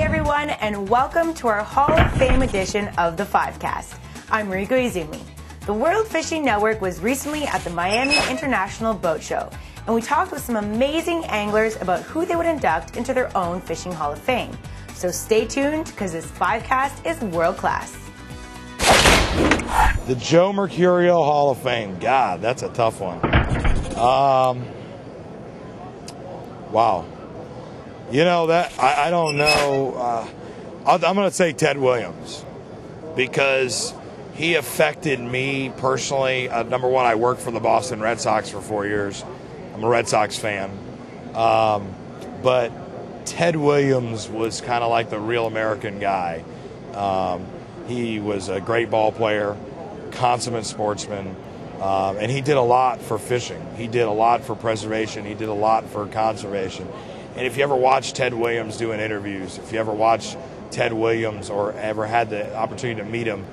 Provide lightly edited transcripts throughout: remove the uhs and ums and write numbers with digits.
everyone, and welcome to our Hall of Fame edition of the 5CAST. I'm Mariko Izumi. The World Fishing Network was recently at the Miami International Boat Show, and we talked with some amazing anglers about who they would induct into their own Fishing Hall of Fame. So stay tuned, because this 5CAST is world class. The Joe Mercurio Hall of Fame. God, that's a tough one. Wow. You know, that I don't know. I'm going to say Ted Williams, because he affected me personally. Number one, I worked for the Boston Red Sox for 4 years. I'm a Red Sox fan. But Ted Williams was kind of like the real American guy. He was a great ball player, consummate sportsman, and he did a lot for fishing. He did a lot for preservation. He did a lot for conservation. And if you ever watch Ted Williams doing interviews, if you ever watch Ted Williams or ever had the opportunity to meet him,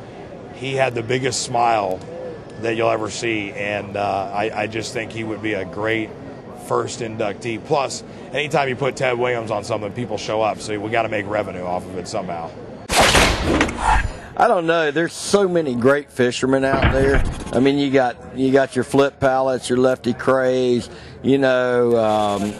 he had the biggest smile that you'll ever see. And I just think he would be a great first inductee. Plus, anytime you put Ted Williams on something, people show up. So we got to make revenue off of it somehow. I don't know. There's so many great fishermen out there. I mean, you got your Flip Pallots, your Lefty Crays, you know,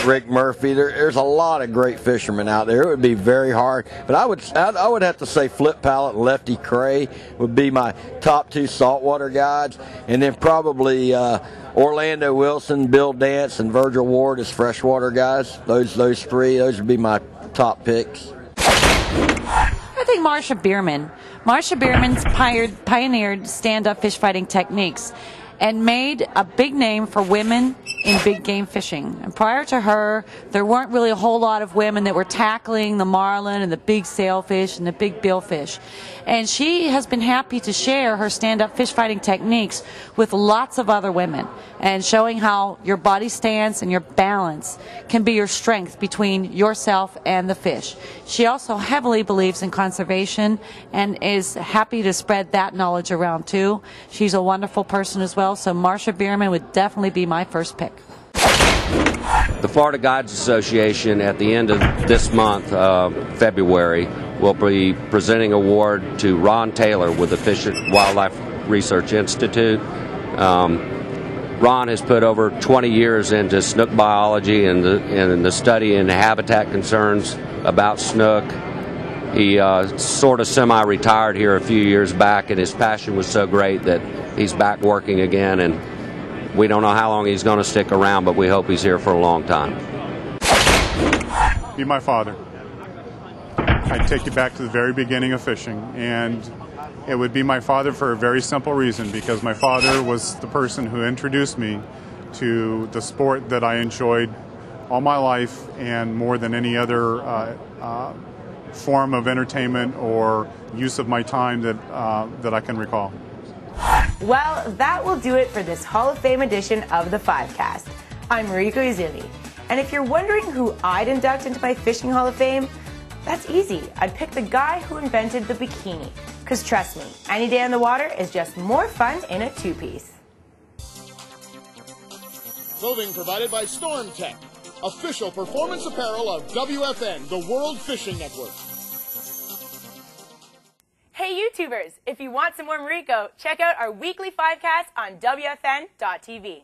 Rick Murphy. There's a lot of great fishermen out there. It would be very hard, but I would have to say Flip Pallot and Lefty Cray would be my top two saltwater guides, and then probably Orlando Wilson, Bill Dance, and Virgil Ward as freshwater guys. Those three. Those would be my top picks. I think Marsha Bierman. Marsha Bierman's pioneered stand-up fish fighting techniques and made a big name for women in big game fishing. And prior to her, there weren't really a whole lot of women that were tackling the marlin and the big sailfish and the big billfish. And she has been happy to share her stand-up fish fighting techniques with lots of other women, and showing how your body stance and your balance can be your strength between yourself and the fish. She also heavily believes in conservation and is happy to spread that knowledge around too. She's a wonderful person as well, so Marsha Bierman would definitely be my first pick. The Florida Guides Association at the end of this month, February, will be presenting an award to Ron Taylor with the Fish and Wildlife Research Institute. Ron has put over 20 years into snook biology and the study and habitat concerns about snook. He sort of semi-retired here a few years back, and his passion was so great that he's back working again, and we don't know how long he's going to stick around, but we hope he's here for a long time. Be my father. I'd take you back to the very beginning of fishing, and it would be my father for a very simple reason, because my father was the person who introduced me to the sport that I enjoyed all my life, and more than any other form of entertainment or use of my time that I can recall. Well, that will do it for this Hall of Fame edition of the 5CAST. I'm Mariko Izumi, and if you're wondering who I'd induct into my Fishing Hall of Fame, that's easy. I'd pick the guy who invented the bikini, because trust me, any day on the water is just more fun in a two-piece. Clothing provided by Storm Tech, official performance apparel of WFN, the World Fishing Network. Hey YouTubers, if you want some more Mariko, check out our weekly 5CAST on WFN.tv.